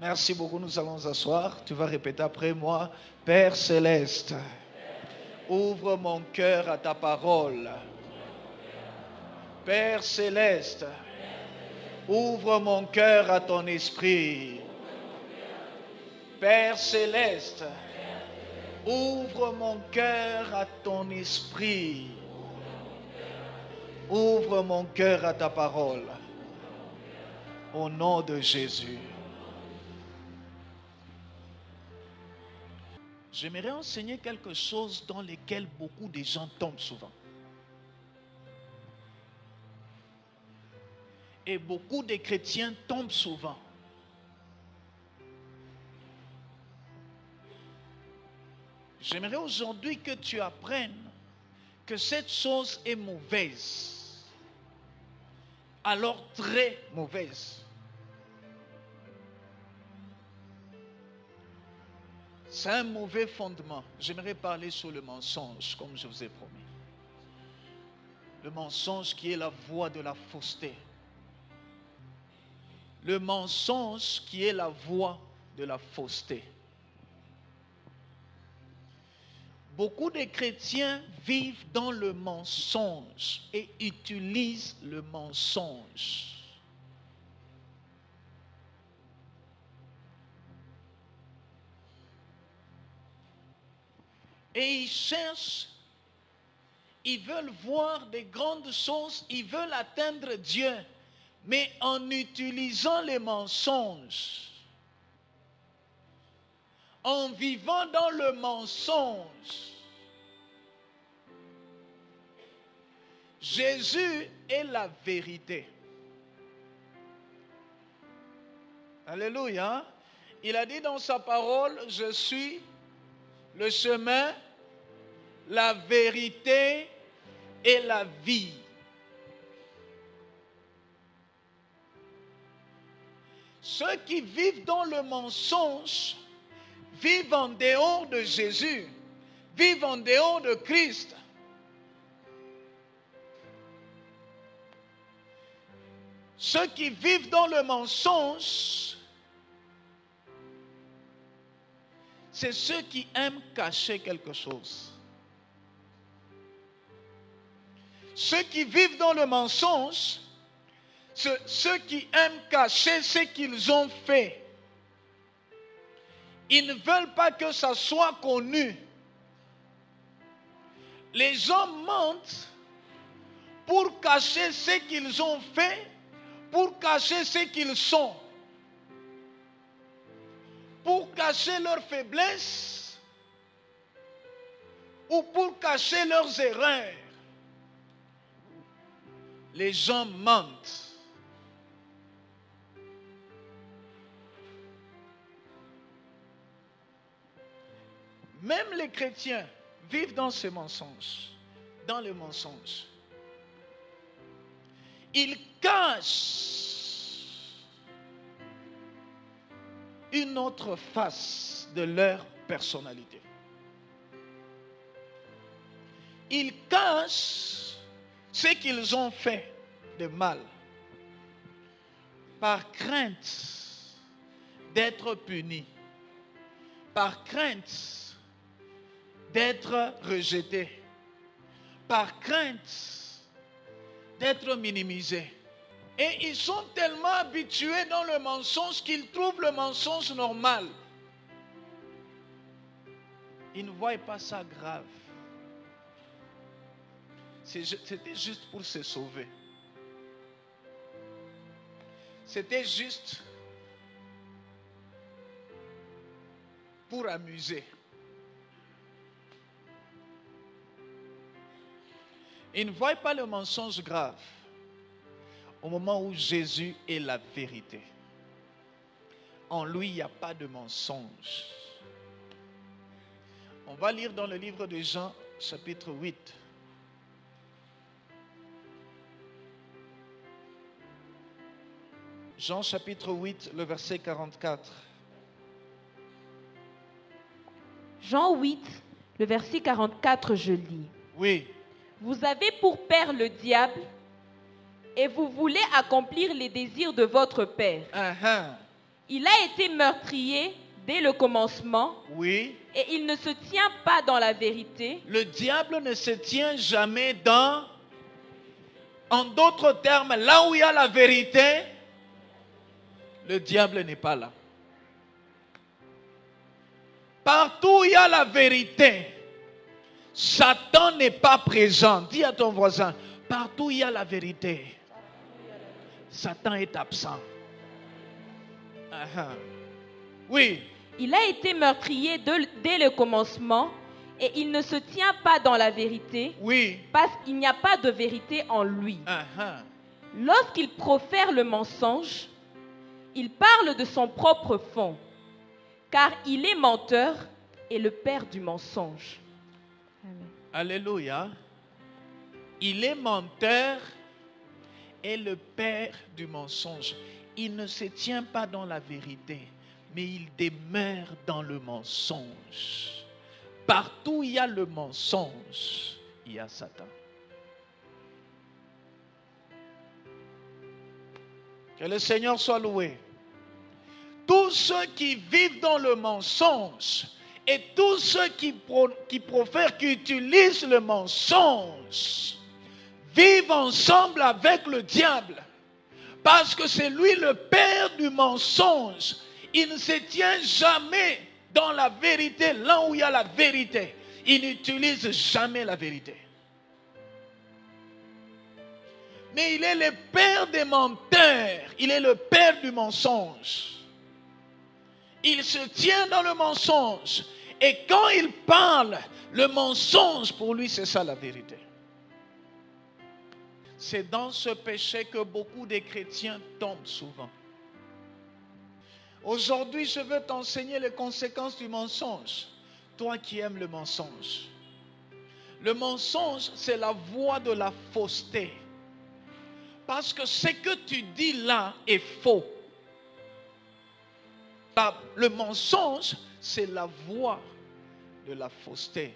Merci beaucoup, nous allons asseoir. Tu vas répéter après moi. Père céleste, ouvre mon cœur à ta parole. Père céleste, ouvre mon cœur à ton esprit. Père céleste, ouvre mon cœur à ton esprit. Ouvre mon cœur à ta parole. Au nom de Jésus. J'aimerais enseigner quelque chose dans lequel beaucoup de gens tombent souvent. Et beaucoup de chrétiens tombent souvent. J'aimerais aujourd'hui que tu apprennes que cette chose est mauvaise. Alors très mauvaise. C'est un mauvais fondement. J'aimerais parler sur le mensonge, comme je vous ai promis. Le mensonge qui est la voie de la fausseté. Le mensonge qui est la voie de la fausseté. Beaucoup de chrétiens vivent dans le mensonge et utilisent le mensonge. Et ils cherchent, ils veulent voir des grandes choses, ils veulent atteindre Dieu, mais en utilisant les mensonges. En vivant dans le mensonge. Jésus est la vérité. Alléluia. Il a dit dans sa parole, je suis le chemin, la vérité et la vie. Ceux qui vivent dans le mensonge vivent en dehors de Jésus, vivent en dehors de Christ. Ceux qui vivent dans le mensonge, c'est ceux qui aiment cacher quelque chose. Ceux qui vivent dans le mensonge, ceux qui aiment cacher ce qu'ils ont fait. Ils ne veulent pas que ça soit connu. Les gens mentent pour cacher ce qu'ils ont fait, pour cacher ce qu'ils sont, pour cacher leurs faiblesses ou pour cacher leurs erreurs. Les gens mentent. Même les chrétiens vivent dans ce mensonge, dans le mensonge. Ils cachent une autre face de leur personnalité. Ils cachent ce qu'ils ont fait de mal par crainte d'être punis, par crainte d'être rejeté, par crainte d'être minimisé. Et ils sont tellement habitués dans le mensonge qu'ils trouvent le mensonge normal. Ils ne voient pas ça grave. C'était juste pour se sauver. C'était juste pour amuser. Ils ne voient pas le mensonge grave au moment où Jésus est la vérité. En lui, il n'y a pas de mensonge. On va lire dans le livre de Jean, chapitre 8. Jean, chapitre 8, le verset 44. Jean 8, le verset 44, je lis. Oui. Vous avez pour père le diable et vous voulez accomplir les désirs de votre père. Il a été meurtrier dès le commencement Oui. et il ne se tient pas dans la vérité. Le diable ne se tient jamais dans... En d'autres termes, là où il y a la vérité, le diable n'est pas là. Partout où il y a la vérité, Satan n'est pas présent. Dis à ton voisin, partout où il y a la vérité, Satan est absent. Oui. Il a été meurtrier dès le commencement et il ne se tient pas dans la vérité. Oui. Parce qu'il n'y a pas de vérité en lui. Lorsqu'il profère le mensonge, il parle de son propre fond, car il est menteur et le père du mensonge. Amen. Alléluia. Il est menteur et le père du mensonge. Il ne se tient pas dans la vérité, mais il demeure dans le mensonge. Partout où il y a le mensonge, il y a Satan. Que le Seigneur soit loué. Tous ceux qui vivent dans le mensonge et tous ceux qui profèrent, qui utilisent le mensonge, vivent ensemble avec le diable. Parce que c'est lui le père du mensonge. Il ne se tient jamais dans la vérité, là où il y a la vérité. Il n'utilise jamais la vérité. Mais il est le père des menteurs. Il est le père du mensonge. Il se tient dans le mensonge. Et quand il parle, le mensonge, pour lui, c'est ça la vérité. C'est dans ce péché que beaucoup de chrétiens tombent souvent. Aujourd'hui, je veux t'enseigner les conséquences du mensonge. Toi qui aimes le mensonge. Le mensonge, c'est la voie de la fausseté. Parce que ce que tu dis là est faux. Le mensonge, c'est la voie de la fausseté,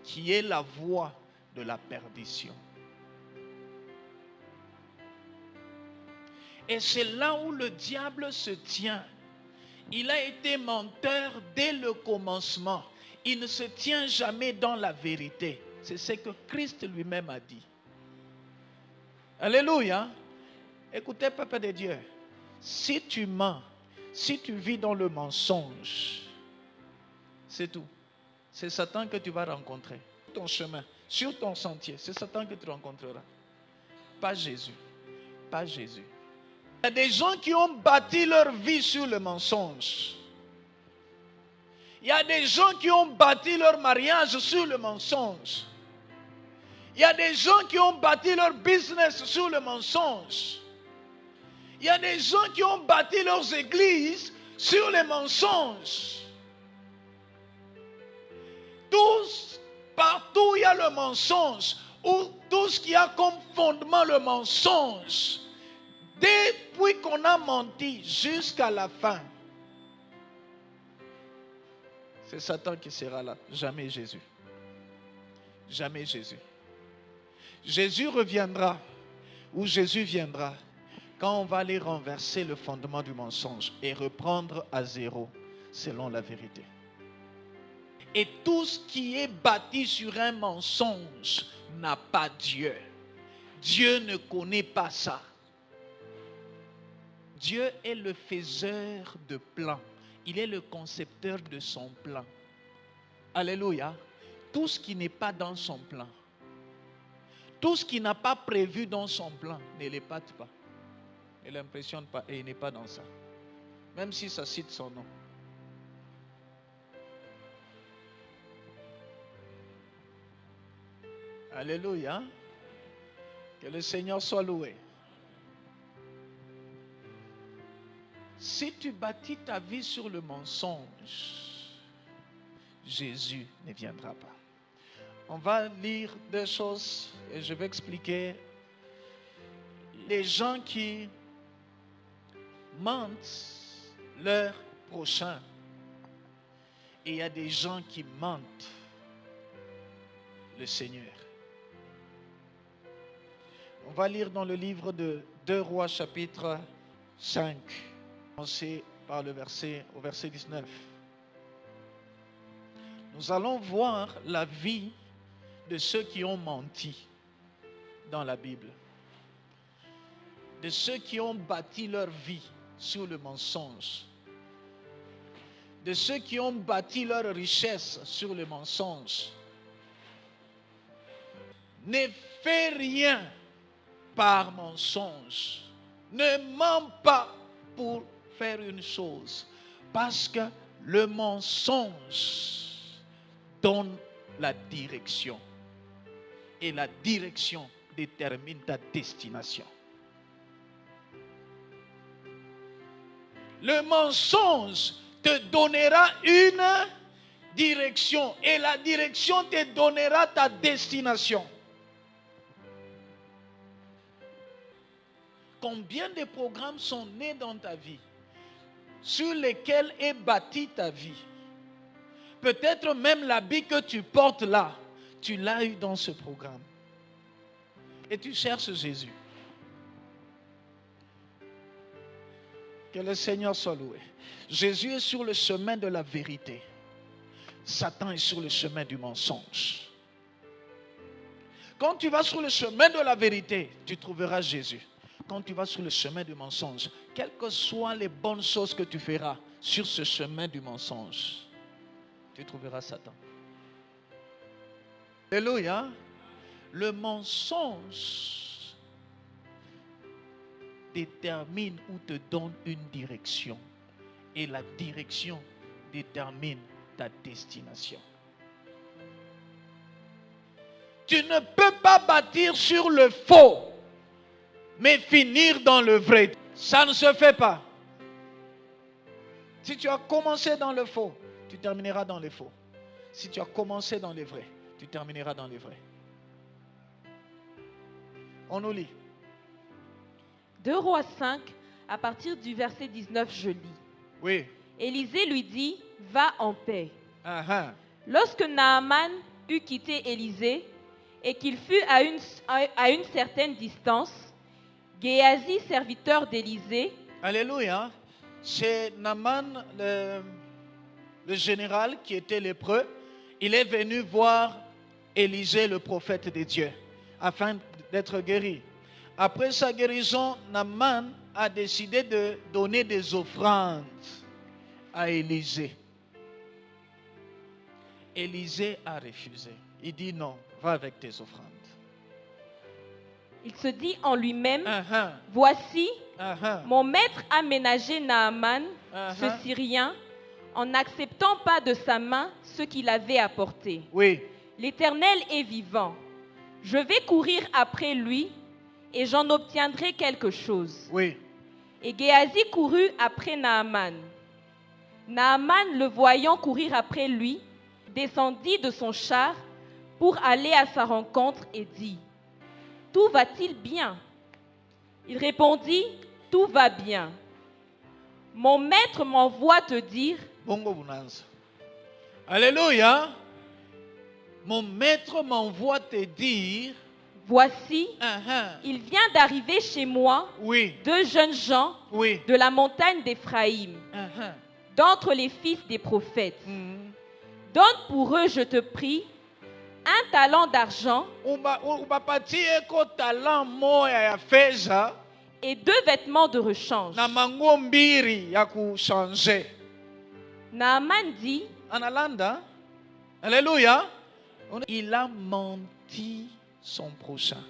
qui est la voie de la perdition. Et c'est là où le diable se tient. Il a été menteur dès le commencement. Il ne se tient jamais dans la vérité. C'est ce que Christ lui-même a dit. Alléluia. Écoutez, peuple de Dieu. Si tu mens, si tu vis dans le mensonge, c'est tout. C'est Satan que tu vas rencontrer. Sur ton chemin, sur ton sentier, c'est Satan que tu rencontreras. Pas Jésus. Pas Jésus. Il y a des gens qui ont bâti leur vie sur le mensonge. Il y a des gens qui ont bâti leur mariage sur le mensonge. Il y a des gens qui ont bâti leur business sur le mensonge. Il y a des gens qui ont bâti leurs églises sur les mensonges. Partout où il y a le mensonge, ou tout ce qui a comme fondement le mensonge, depuis qu'on a menti jusqu'à la fin, c'est Satan qui sera là, jamais Jésus. Jamais Jésus. Jésus reviendra, ou Jésus viendra, quand on va aller renverser le fondement du mensonge et reprendre à zéro, selon la vérité. Et tout ce qui est bâti sur un mensonge n'a pas Dieu. Dieu ne connaît pas ça. Dieu est le faiseur de plans. Il est le concepteur de son plan. Alléluia. Tout ce qui n'est pas dans son plan, tout ce qui n'a pas prévu dans son plan, ne l'épate pas. Ne l'impressionne pas et il n'est pas dans ça. Même si ça cite son nom. Alléluia. Que le Seigneur soit loué. Si tu bâtis ta vie sur le mensonge, Jésus ne viendra pas. On va lire deux choses et je vais expliquer. Les gens qui mentent leur prochain. Et il y a des gens qui mentent le Seigneur. On va lire dans le livre de 2 Rois chapitre 5. Commencer au verset 19. Nous allons voir la vie de ceux qui ont menti dans la Bible. De ceux qui ont bâti leur vie sur le mensonge. De ceux qui ont bâti leur richesse sur le mensonge. Ne fais rien par mensonge. Ne mens pas pour faire une chose. Parce que le mensonge donne la direction. Et la direction détermine ta destination. Le mensonge te donnera une direction. Et la direction te donnera ta destination. Combien de programmes sont nés dans ta vie, sur lesquels est bâtie ta vie? Peut-être même l'habit que tu portes là, tu l'as eu dans ce programme. Et tu cherches Jésus. Que le Seigneur soit loué. Jésus est sur le chemin de la vérité. Satan est sur le chemin du mensonge. Quand tu vas sur le chemin de la vérité, tu trouveras Jésus. Quand tu vas sur le chemin du mensonge, quelles que soient les bonnes choses que tu feras sur ce chemin du mensonge, tu trouveras Satan. Alléluia. Le mensonge détermine ou te donne une direction. Et la direction détermine ta destination. Tu ne peux pas bâtir sur le faux, mais finir dans le vrai. Ça ne se fait pas. Si tu as commencé dans le faux, tu termineras dans les faux. Si tu as commencé dans les vrais, tu termineras dans les vrais. On nous lit. 2 Rois 5, à partir du verset 19, je lis. Oui. Élisée lui dit, va en paix. Uh-huh. Lorsque Naaman eut quitté Élisée et qu'il fut à une certaine distance, Géasi, serviteur d'Élisée. Alléluia. C'est Naaman, le général qui était lépreux. Il est venu voir Élisée, le prophète de Dieu, afin d'être guéri. Après sa guérison, Naaman a décidé de donner des offrandes à Élisée. Élisée a refusé. Il dit non, va avec tes offrandes. Il se dit en lui-même, voici, mon maître a ménagé Naaman, ce Syrien, en n'acceptant pas de sa main ce qu'il avait apporté. Oui. L'Éternel est vivant. Je vais courir après lui et j'en obtiendrai quelque chose. Oui. Et Géasi courut après Naaman. Naaman, le voyant courir après lui, descendit de son char pour aller à sa rencontre et dit, tout va-t-il bien? Il répondit, tout va bien. Mon maître m'envoie te dire. Bongo Bunanza. Alléluia. Mon maître m'envoie te dire. Voici, il vient d'arriver chez moi, deux jeunes gens de la montagne d'Éphraïm, d'entre les fils des prophètes. Donne pour eux, je te prie, un talent d'argent et 2 vêtements de rechange. Naaman dit, Alléluia, il a menti son prochain.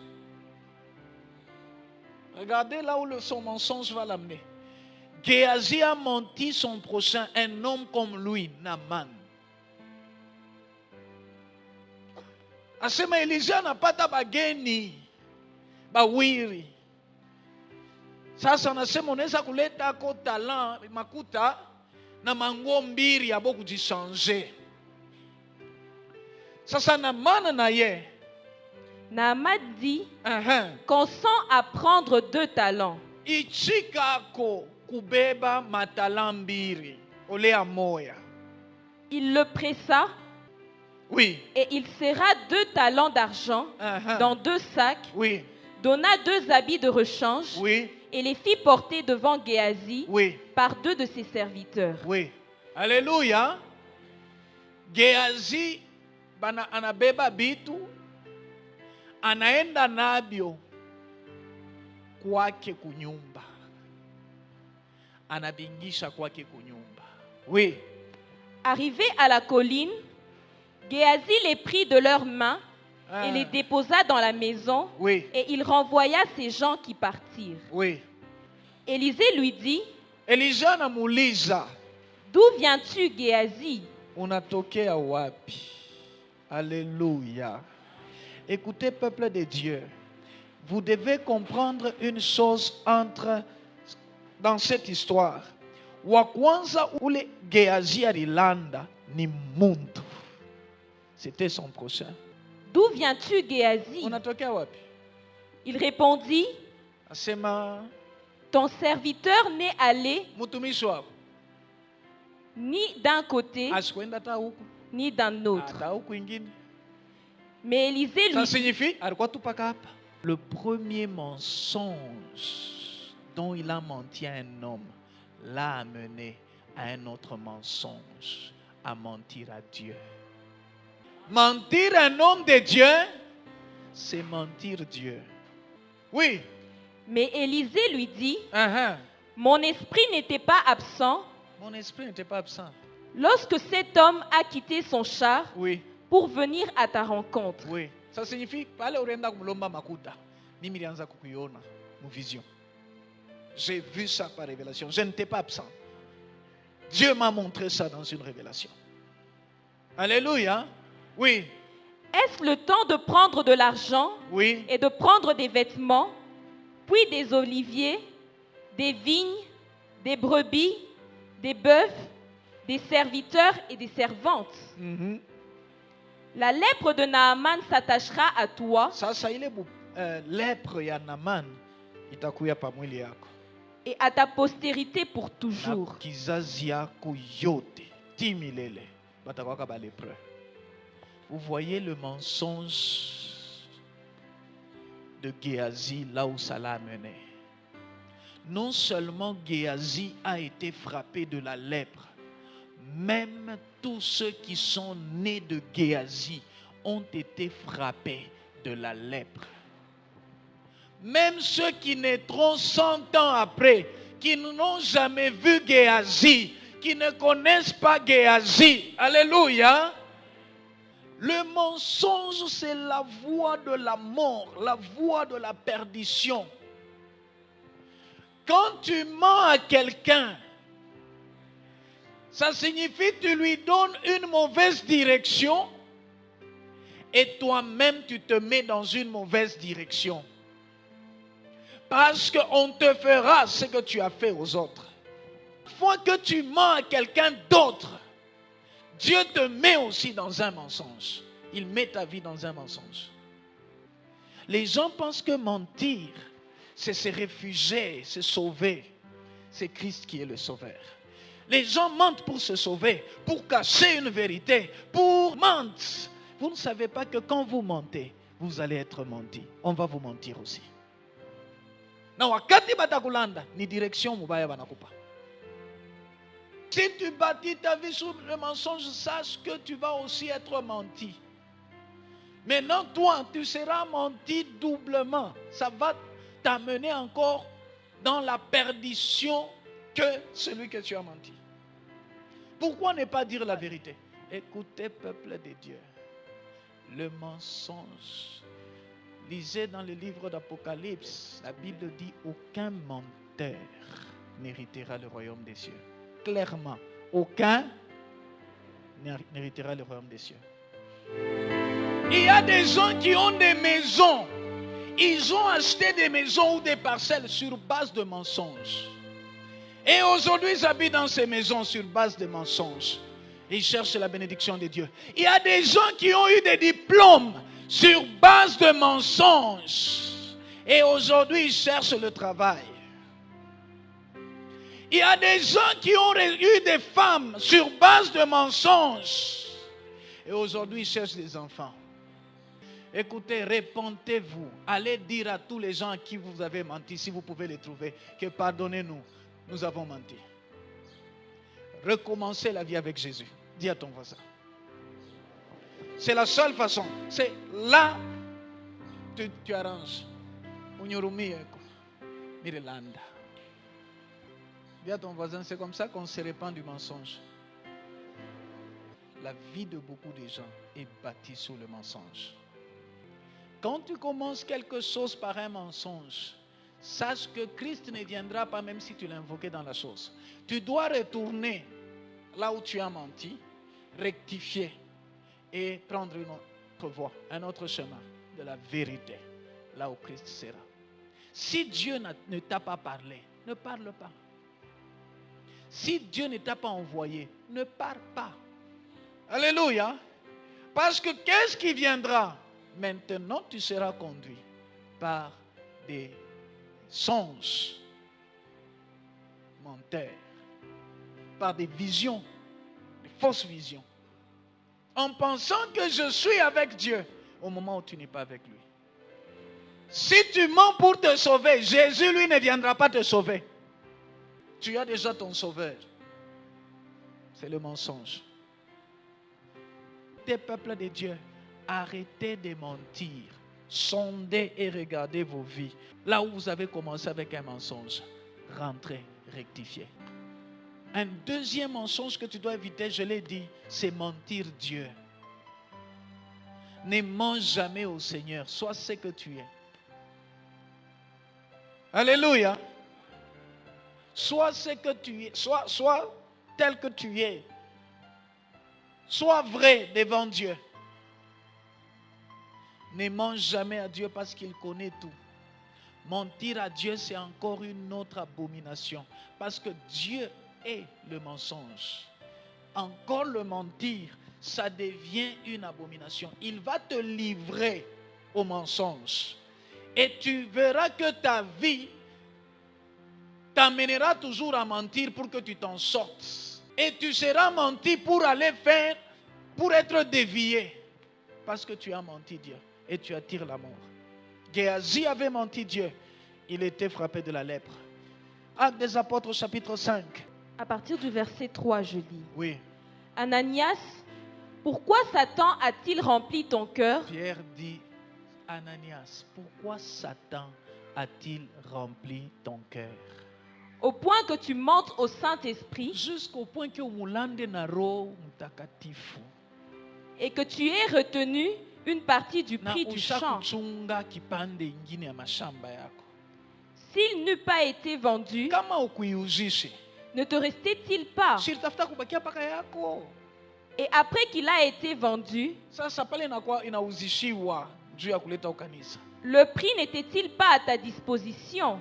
Regardez là où son mensonge va l'amener. Géasi a menti son prochain, un homme comme lui, Naaman. Asema Elisha anapata bageni bawiri. Sasa anasema unaweza kuleta ko talent makuta na manguo mbili abo kujichange. Sasa Naaman na ye. Naaman dit, consent à prendre 2 talents. Ichikako kubeba matalant mbili olea moya. Il le pressa. Oui. Et il serra 2 talents d'argent dans 2 sacs, donna 2 habits de rechange Oui. et les fit porter devant Géasi Oui. par 2 de ses serviteurs. Oui. Alléluia. Géasi anabeba bitu anaenda nabyo kwake kunyumba. Anabingisha kwake kunyumba. Oui. Arrivé à la colline, Géasi les prit de leurs mains et les déposa dans la maison. Oui. Et il renvoya ces gens qui partirent. Oui. Élisée lui dit, Elijah anamuuliza, d'où viens-tu, Géasi? unatokea wapi? Alléluia. Écoutez, peuple de Dieu, vous devez comprendre une chose dans cette histoire. Wa kwanza ule Géasi alilanda ni muntu. C'était son prochain. D'où viens-tu, Géasi? Unatokea wapi? Il répondit, asema, ton serviteur n'est allé mutumishi wako ni d'un côté asikwenda ta huku ni d'un autre. Hata huku ingine. Mais Élisée lui ça signifie alikuwa tu paka hapa. Le premier mensonge dont il a menti à un homme l'a amené à un autre mensonge, à mentir à Dieu. Mentir à un homme de Dieu, c'est mentir Dieu. Oui. Mais Élisée lui dit, mon esprit n'était pas absent. Mon esprit n'était pas absent. Lorsque cet homme a quitté son char, oui, pour venir à ta rencontre. Oui. Ça signifie pale urenda kumlomba makuta. Mimi nilianza kukuiona mu vision. J'ai vu ça par révélation. Je n'étais pas absent. Dieu m'a montré ça dans une révélation. Alléluia. Oui. Est-ce le temps de prendre de l'argent oui, et de prendre des vêtements, puis des oliviers, des vignes, des brebis, des bœufs, des serviteurs et des servantes? La lèpre de Naaman s'attachera à toi. Sasa ile lèpre ya Naaman itakuya pa mwili yako. Et à ta postérité pour toujours. Na kizazi yako yote timilele batakwaka ba lépreux. Vous voyez le mensonge de Géasi là où ça l'a mené. Non seulement Géasi a été frappé de la lèpre, même tous ceux qui sont nés de Géasi ont été frappés de la lèpre. Même ceux qui naîtront 100 ans après, qui n'ont jamais vu Géasi, qui ne connaissent pas Géasi. Alléluia. Le mensonge, c'est la voie de la mort, la voie de la perdition. Quand tu mens à quelqu'un, ça signifie que tu lui donnes une mauvaise direction et toi-même tu te mets dans une mauvaise direction. Parce qu'on te fera ce que tu as fait aux autres. Une fois que tu mens à quelqu'un d'autre, Dieu te met aussi dans un mensonge. Il met ta vie dans un mensonge. Les gens pensent que mentir, c'est se réfugier, se sauver. C'est Christ qui est le sauveur. Les gens mentent pour se sauver, pour cacher une vérité, pour mentir. Vous ne savez pas que quand vous mentez, vous allez être menti. On va vous mentir aussi. Na wakati batakulanda, ni direction mubaya banakupa. Si tu bâtis ta vie sur le mensonge, sache que tu vas aussi être menti. Maintenant, toi, tu seras menti doublement. Ça va t'amener encore dans la perdition que celui que tu as menti. Pourquoi ne pas dire la vérité? Écoutez, peuple de Dieu, le mensonge. Lisez dans le livre d'Apocalypse, la Bible dit aucun menteur n'héritera le royaume des cieux. Clairement, aucun n'héritera le royaume des cieux. Il y a des gens qui ont des maisons. Ils ont acheté des maisons ou des parcelles sur base de mensonges. Et aujourd'hui, ils habitent dans ces maisons sur base de mensonges. Ils cherchent la bénédiction de Dieu. Il y a des gens qui ont eu des diplômes sur base de mensonges. Et aujourd'hui, ils cherchent le travail. Il y a des gens qui ont eu des femmes sur base de mensonges. Et aujourd'hui, ils cherchent des enfants. Écoutez, répentez-vous. Allez dire à tous les gens à qui vous avez menti, si vous pouvez les trouver, que pardonnez-nous, nous avons menti. Recommencez la vie avec Jésus. Dis à ton voisin. C'est la seule façon. C'est là tu arranges. Mirelanda. Dis à ton voisin, c'est comme ça qu'on se répand du mensonge. La vie de beaucoup de gens est bâtie sur le mensonge. Quand tu commences quelque chose par un mensonge, sache que Christ ne viendra pas même si tu l'as invoqué dans la chose. Tu dois retourner là où tu as menti, rectifier et prendre une autre voie, un autre chemin de la vérité, là où Christ sera. Si Dieu ne t'a pas parlé, ne parle pas. Si Dieu ne t'a pas envoyé, ne pars pas. Alléluia. Parce que qu'est-ce qui viendra? Maintenant, tu seras conduit par des songes menteurs, par des visions, des fausses visions, en pensant que je suis avec Dieu au moment où tu n'es pas avec lui. Si tu mens pour te sauver, Jésus, lui, ne viendra pas te sauver. Tu as déjà ton sauveur. C'est le mensonge. Des peuples de Dieu, arrêtez de mentir. Sondez et regardez vos vies. Là où vous avez commencé avec un mensonge, rentrez, rectifiez. Un deuxième mensonge que tu dois éviter, je l'ai dit, c'est mentir Dieu. Ne mens jamais au Seigneur, sois ce que tu es. Alléluia. Sois ce que tu es, sois tel que tu es. Sois vrai devant Dieu. Ne mens jamais à Dieu parce qu'il connaît tout. Mentir à Dieu, c'est encore une autre abomination. Parce que Dieu est le mensonge. Encore le mentir, ça devient une abomination. Il va te livrer au mensonge. Et tu verras que ta vie t'amènera toujours à mentir pour que tu t'en sortes. Et tu seras menti pour aller faire, pour être dévié. Parce que tu as menti Dieu. Et tu attires la mort. Géasi avait menti Dieu. Il était frappé de la lèpre. Actes des Apôtres, chapitre 5. À partir du verset 3, je lis. Oui. Ananias, pourquoi Satan a-t-il rempli ton cœur? Pierre dit, Ananias, pourquoi Satan a-t-il rempli ton cœur? Au point que tu mentes au Saint-Esprit. Jusqu'au point que mulande na roho mtakatifu. Et que tu aies retenu une partie du prix du champ. S'il n'eût pas été vendu, ne te restait-il pas? Et après qu'il a été vendu, le prix n'était-il pas à ta disposition?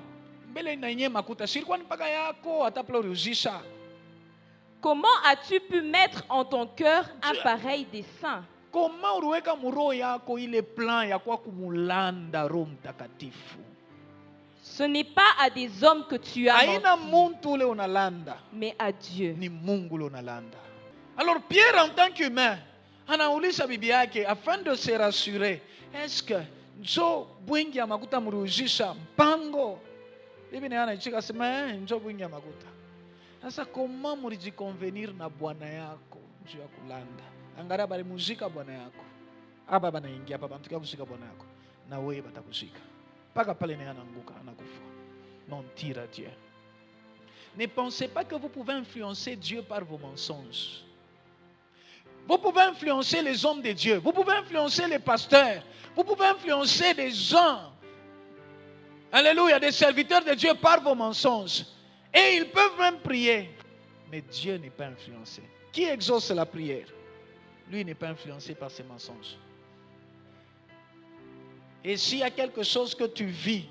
Comment as-tu pu mettre en ton cœur un pareil dessein? Comment uliweka muroho yako ile plan ya kwa kumulanda Roho Mtakatifu? Ce n'est pas à des hommes que tu as Haina muntu ule unalanda, mais à Dieu. Ni Mungu ule unalanda. Alors Pierre en tant qu'humain anauliza bibi yake afin de se rassurer, est-ce que njo bwingi ya makuta mliujisha mpango? Bibi naye anaichika sema njo bwingi ya makuta. Sasa koma mlijikonvenir na bwana yako juu ya kulanda? Angalia bali muzika bwana yako. Hapa banaingia hapa bantukia kushika bwana yako. Na wewe batakushika. Paka pale naye anaanguka, anakufa. Mentir à Dieu. Ne pensez pas que vous pouvez influencer Dieu par vos mensonges. Vous pouvez influencer les hommes de Dieu. Vous pouvez influencer les pasteurs. Vous pouvez influencer des gens. Alléluia, des serviteurs de Dieu par vos mensonges. Et ils peuvent même prier. Mais Dieu n'est pas influencé. Qui exauce la prière? Lui n'est pas influencé par ses mensonges. Et s'il y a quelque chose que tu vis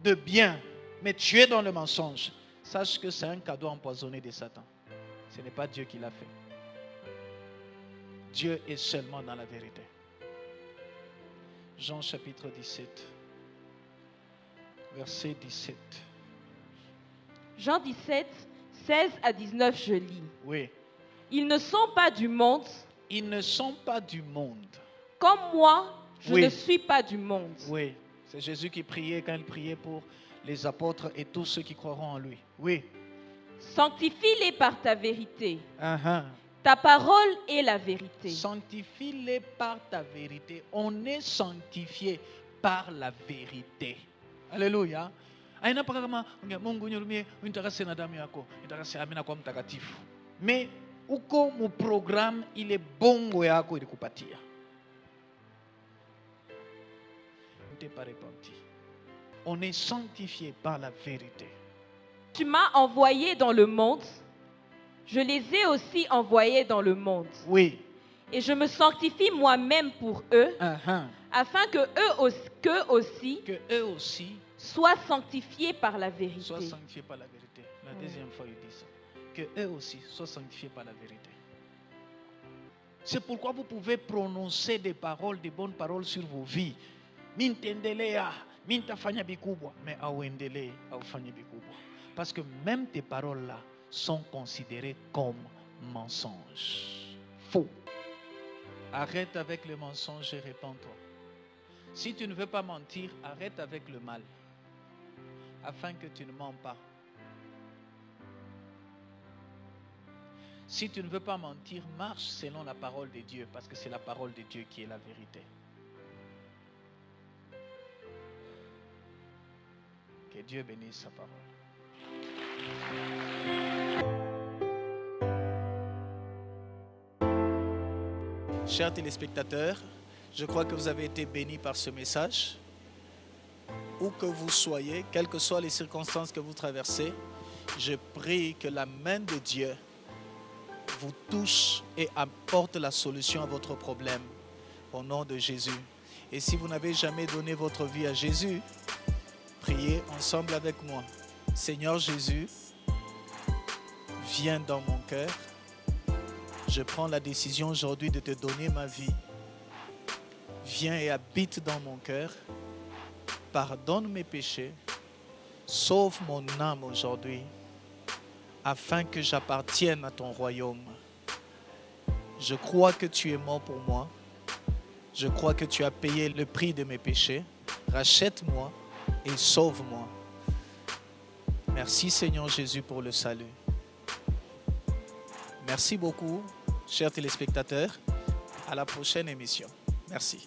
de bien, mais tu es dans le mensonge, sache que c'est un cadeau empoisonné de Satan. Ce n'est pas Dieu qui l'a fait. Dieu est seulement dans la vérité. Jean chapitre 17, verset 17. Jean 17, 16 à 19, je lis. Oui. Ils ne sont pas du monde. Ils ne sont pas du monde. Comme moi, Je ne suis pas du monde. Oui, c'est Jésus qui priait quand il priait pour les apôtres et tous ceux qui croiront en lui. Oui. Sanctifie-les par ta vérité. Ta parole est la vérité. Sanctifie-les par ta vérité. On est sanctifié par la vérité. Alléluia. Mais uko mu programme ile bongo yako ilikupatia. T'es pas repenti. On est sanctifié par la vérité. Tu m'as envoyé dans le monde. Je les ai aussi envoyés dans le monde. Oui. Et je me sanctifie moi-même pour eux, afin que eux aussi soient sanctifiés par la vérité. Soient sanctifiés par la vérité. La deuxième fois, il dit ça. Que eux aussi soient sanctifiés par la vérité. C'est pourquoi vous pouvez prononcer des paroles, des bonnes paroles sur vos vies. Mintendelea, mintafanya bikubwa, mais awendele, awfanya bikubwa. Parce que même tes paroles-là sont considérées comme mensonges. Faux. Arrête avec le mensonge et répands-toi. Si tu ne veux pas mentir, arrête avec le mal, afin que tu ne mens pas. Si tu ne veux pas mentir, marche selon la parole de Dieu, parce que c'est la parole de Dieu qui est la vérité. Que Dieu bénisse sa parole. Chers téléspectateurs, je crois que vous avez été bénis par ce message. Où que vous soyez, quelles que soient les circonstances que vous traversez, je prie que la main de Dieu vous touche et apporte la solution à votre problème au nom de Jésus. Et si vous n'avez jamais donné votre vie à Jésus, priez ensemble avec moi. Seigneur Jésus, viens dans mon cœur. Je prends la décision aujourd'hui de te donner ma vie. Viens et habite dans mon cœur. Pardonne mes péchés. Sauve mon âme aujourd'hui, afin que j'appartienne à ton royaume. Je crois que tu es mort pour moi. Je crois que tu as payé le prix de mes péchés. Rachète-moi et sauve-moi. Merci Seigneur Jésus pour le salut. Merci beaucoup, chers téléspectateurs. À la prochaine émission. Merci.